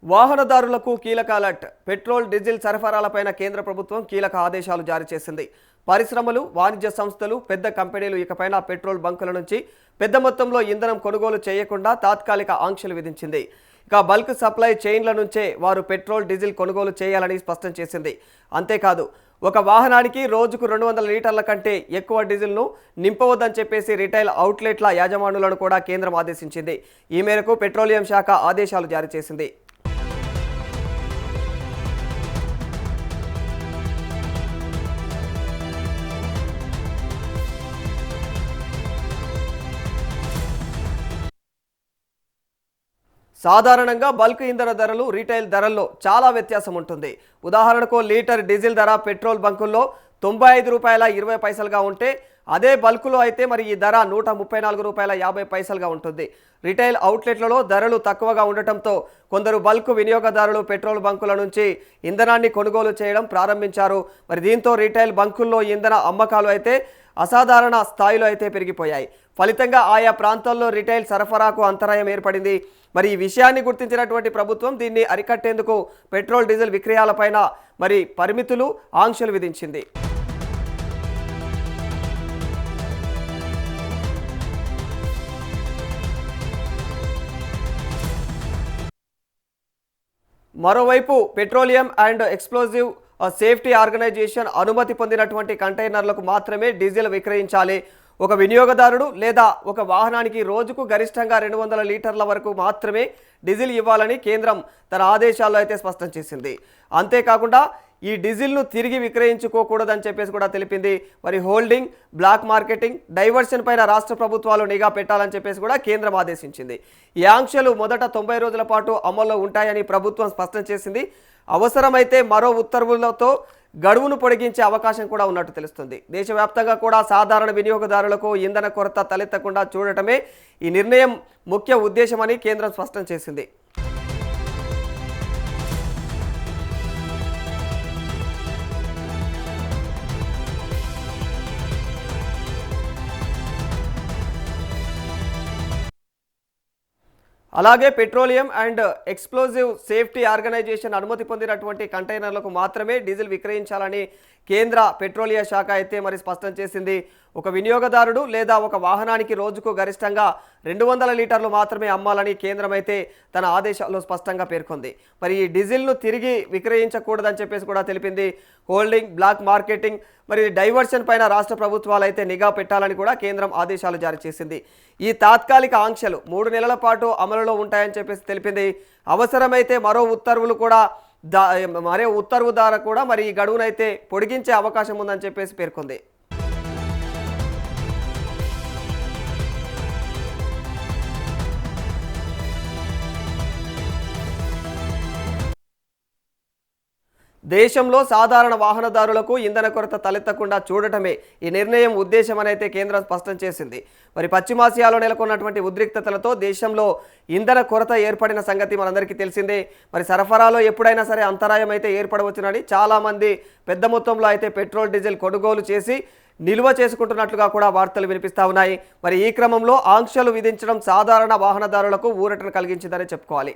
వాహనదారులకు కీలక alert. Petrol diesel సరఫరాలపైన కేంద్ర ప్రభుత్వం కీలక ఆదేశాలు జారీ చేసింది. పరిశ్రమలు, వాణిజ్య సంస్థలు, పెద్ద కంపెనీలు ఇకపైన పెట్రోల్ బంకుల నుంచి పెద్ద మొత్తంలో ఇంధనం కొనుగోలు చేయకుండా తాత్కాలిక ఆంక్షలు విధించింది. ఇక బల్క్ సప్లై చైన్ల నుంచే వారు పెట్రోల్ డీజిల్ కొనుగోలు చేయాలని స్పష్టం చేసింది. అంతేకాదు, ఒక వాహనానికి రోజుకు 200 లీటర్ల కంటే ఎక్కువ డీజిల్ను నింపవద్దని చెప్పేసి రిటైల్ అవుట్లెట్ల యాజమానులను కూడా కేంద్రం ఆదేశించింది. ఈ మేరకు పెట్రోలియం శాఖ ఆదేశాలు జారీ చేసింది. సాధారణంగా బల్క్ ఇంధన ధరలు రీటైల్ ధరల్లో చాలా వ్యత్యాసం ఉంటుంది. ఉదాహరణకు లీటర్ డీజిల్ ధర పెట్రోల్ బంకుల్లో ₹95.20గా ఉంటే అదే బల్కులో అయితే మరి ఈ ధర ₹134.50గా ఉంటుంది. రిటైల్ అవుట్లెట్లలో ధరలు తక్కువగా ఉండటంతో కొందరు బల్క్ వినియోగదారులు పెట్రోల్ బంకుల నుంచి ఇంధనాన్ని కొనుగోలు చేయడం ప్రారంభించారు. మరి దీంతో రీటైల్ బంకుల్లో ఇంధన అమ్మకాలు అయితే అసాధారణ స్థాయిలో అయితే పెరిగిపోయాయి. ఫలితంగా ఆయా ప్రాంతాల్లో రిటైల్ సరఫరాకు అంతరాయం ఏర్పడింది. మరి ఈ విషయాన్ని గుర్తించినటువంటి ప్రభుత్వం దీన్ని అరికట్టేందుకు పెట్రోల్ డీజిల్ విక్రయాలపైన మరి పరిమితులు, ఆంక్షలు విధించింది. మరోవైపు petroleum and explosive safety organisation అనుమతి పొందినటువంటి కంటైనర్లకు మాత్రమే డీజిల్ విక్రయించాలి. ఒక వినియోగదారుడు లేదా ఒక వాహనానికి రోజుకు గరిష్టంగా 200 లీటర్ల వరకు మాత్రమే డీజిల్ ఇవ్వాలని కేంద్రం తన ఆదేశాల్లో అయితే స్పష్టం చేసింది. అంతేకాకుండా ఈ డీజిల్ను తిరిగి విక్రయించుకోకూడదని చెప్పేసి కూడా తెలిపింది. మరి హోల్డింగ్, బ్లాక్ మార్కెటింగ్, డైవర్షన్ పైన రాష్ట్ర ప్రభుత్వాలు నిఘా పెట్టాలని చెప్పేసి కూడా కేంద్రం ఆదేశించింది. ఈ ఆంక్షలు మొదట 90 రోజుల పాటు అమల్లో ఉంటాయని ప్రభుత్వం స్పష్టం చేసింది. అవసరమైతే మరో ఉత్తర్వులతో గడువును పొడిగించే అవకాశం కూడా ఉన్నట్టు తెలుస్తుంది. దేశవ్యాప్తంగా కూడా సాధారణ వినియోగదారులకు ఇంధన కొరత తలెత్తకుండా చూడటమే ఈ నిర్ణయం ముఖ్య ఉద్దేశమని కేంద్రం స్పష్టం చేసింది. అలాగే petroleum and explosive safety organisation అనుమతి పొందినటువంటి కంటైనర్లకు మాత్రమే డీజిల్ విక్రయించాలని కేంద్ర పెట్రోలియం శాఖ అయితే మరి స్పష్టం చేసింది. ఒక వినియోగదారుడు లేదా ఒక వాహనానికి రోజుకు గరిష్టంగా 200 లీటర్లు మాత్రమే అమ్మాలని కేంద్రం అయితే తన ఆదేశాల్లో స్పష్టంగా పేర్కొంది. మరి ఈ డీజిల్ను తిరిగి విక్రయించకూడదని చెప్పేసి కూడా తెలిపింది. హోల్డింగ్, బ్లాక్ మార్కెటింగ్, మరి డైవర్షన్ పైన రాష్ట్ర ప్రభుత్వాలు అయితే నిఘా పెట్టాలని కూడా కేంద్రం ఆదేశాలు జారీ చేసింది. ఈ తాత్కాలిక ఆంక్షలు 3 నెలల పాటు అమలులో ఉంటాయని చెప్పేసి తెలిపింది. అవసరమైతే మరో ఉత్తర్వులు కూడా ఉత్తర్వు ద్వారా కూడా మరి ఈ గడువునైతే పొడిగించే అవకాశం ఉందని చెప్పేసి పేర్కొంది. దేశంలో సాధారణ వాహనదారులకు ఇంధన కొరత తలెత్తకుండా చూడటమే ఈ నిర్ణయం ఉద్దేశమనైతే కేంద్రం స్పష్టం చేసింది. మరి పశ్చిమాసియాలో నెలకొన్నటువంటి ఉద్రిక్తతలతో దేశంలో ఇంధన కొరత ఏర్పడిన సంగతి మనందరికీ తెలిసిందే. మరి సరఫరాలో ఎప్పుడైనా సరే అంతరాయం అయితే ఏర్పడవచ్చునని చాలామంది పెద్ద మొత్తంలో అయితే పెట్రోల్, డీజిల్ కొనుగోలు చేసి నిల్వ చేసుకుంటున్నట్లుగా కూడా వార్తలు వినిపిస్తూ ఉన్నాయి. మరి ఈ క్రమంలో ఆంక్షలు విధించడం సాధారణ వాహనదారులకు ఊరటను కలిగించిందని చెప్పుకోవాలి.